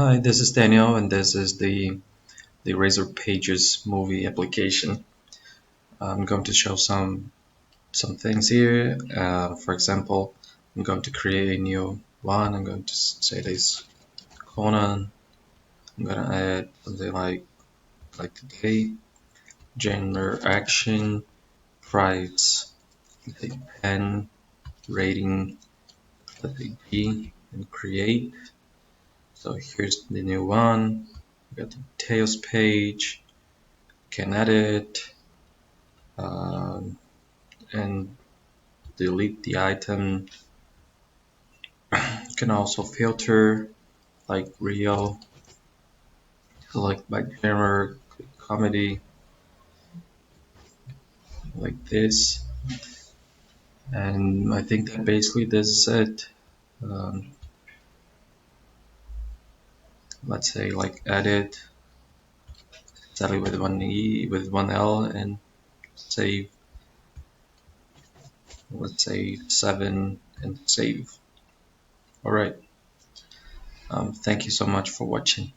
Hi, this is Daniel, and this is the Razor Pages movie application. I'm going to show some things here. For example, I'm going to create a new one. I'm going to say this Conan. I'm gonna add something like today, genre action, price, like pen, rating, let's say G, and create. So here's the new one. We got the details page. Can edit. Um, and delete the item. You can also filter like real, select by genre, click comedy, like this. And I think that basically this is it. Um, let's say like edit, Sally with one E, with one L, and save, let's say 7 and save. Alright, thank you so much for watching.